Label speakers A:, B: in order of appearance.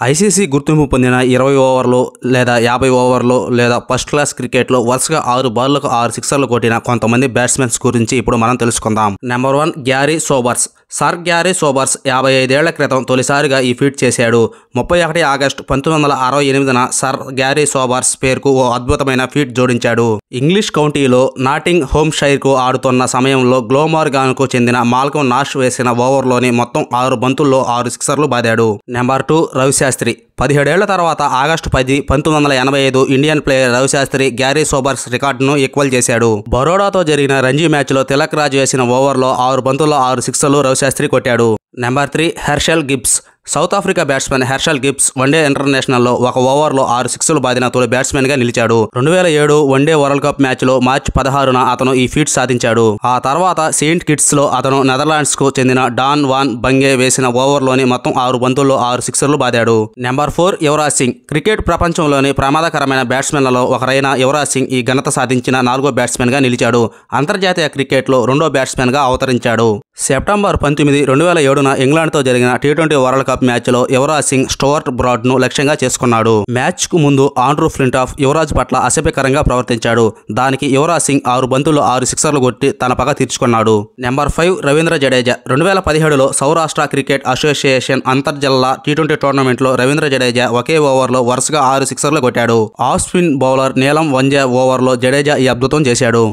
A: ICC గుర్తింపు పొందిన 20 ఓవర్లు లేదా 50 ఓవర్లు లేదా ఫస్ట్ క్లాస్ క్రికెట్లో వరుసగా 6 బాల్లకు 6 సిక్సర్లు కొట్టిన కొంతమంది బ్యాట్స్మెన్స్ గురించి ఇప్పుడు మనం తెలుసుకుందాం. Number 1 Garry Sobers. Sir Garry Sobers 55 ఏళ్ల క్రితం తొలిసారిగా ఈ ఫీట్ చేశాడు. 31 ఆగస్టు 1968న సర్ గ్యారీ సోబర్స్ పేరుకు ఓ అద్భుతమైన ఫీట్ జోడించాడు. ఇంగ్లీష్ కౌంటీలో నాటింగ్ హోమ్ షైర్కు ఆడుతున్న సమయంలో గ్లోమార్గాన్కు చెందిన మాల్కమ్ నాష్ వేసిన ఓవర్లోని మొత్తం 6 బంతుల్లో 6 సిక్సర్లు బాదాడు. నెంబర్ 2 రవిశాస్త్రి. 17 ఏళ్ల తర్వాత August 10, 1985 Indian player Ravi Shastri Garry Sobers రికార్డును ఈక్వల్ చేశాడు. బరోడాతో జరిగిన రంజీ మ్యాచ్లో తిలక్ రాజ్ వేసిన ఓవర్లో 6 బంతుల్లో 6 సిక్సర్లు రవిశాస్త్రి కొట్టాడు. Number 3 Herschelle Gibbs. South Africa batsmen Herschelle Gibbs one day ఇంటర్నేషనల్లో ఒక ఓవర్లో 6 సిక్స్లు బాదిన తొలి బ్యాట్స్మెన్గా నిలిచాడు. 2007 వన్డే వరల్డ్ కప్ మ్యాచ్లో మార్చి 16న అతను ఈ ఫీట్ సాధించాడు. ఆ తర్వాత సెయింట్ కిట్స్లో అతను నెదర్లాండ్స్కు చెందిన డాన్ వాన్ బంగే వేసిన ఓవర్లోని మొత్తం 6 బంతుల్లో 6 సిక్సర్లు బాదాడు. నెంబర్ 4 యువరాజ్ సింగ్. క్రికెట్ ప్రపంచంలోని ప్రమాదకరమైన బ్యాట్స్మెన్లలో ఒకరైన యువరాజ్ సింగ్ ఈ ఘనత సాధించిన 4వ బ్యాట్స్మెన్గా నిలిచాడు. అంతర్జాతీయ క్రికెట్లో 2వ బ్యాట్స్మెన్గా అవతరించాడు. సెప్టెంబర్ 19, 2007న ఇంగ్లాండ్తో జరిగిన టీ20 వరల్డ్ కప్ మ్యాచ్లో యువరాజ్ సింగ్ స్టోవర్ట్ బ్రాడ్ను లక్ష్యంగా చేసుకున్నాడు. మ్యాచ్కు ముందు ఆండ్రూ ఫ్లింటాఫ్ యువరాజ్ పట్ల అసభ్యకరంగా ప్రవర్తించాడు. దానికి యువరాజ్ సింగ్ 6 బంతుల్లో 6 సిక్సర్లు కొట్టి తన పగ తీర్చుకున్నాడు. నెంబర్ 5 రవీంద్ర జడేజా. 2017లో సౌరాష్ట్ర క్రికెట్ అసోసియేషన్ అంతర్జిల్లా టీ20 టోర్నమెంట్లో రవీంద్ర జడేజా ఒకే ఓవర్లో వరుసగా 6 సిక్సర్లు కొట్టాడు. ఆఫ్ స్పిన్ బౌలర్ నీలం వంజా ఓవర్లో జడేజా ఈ అద్భుతం చేశాడు.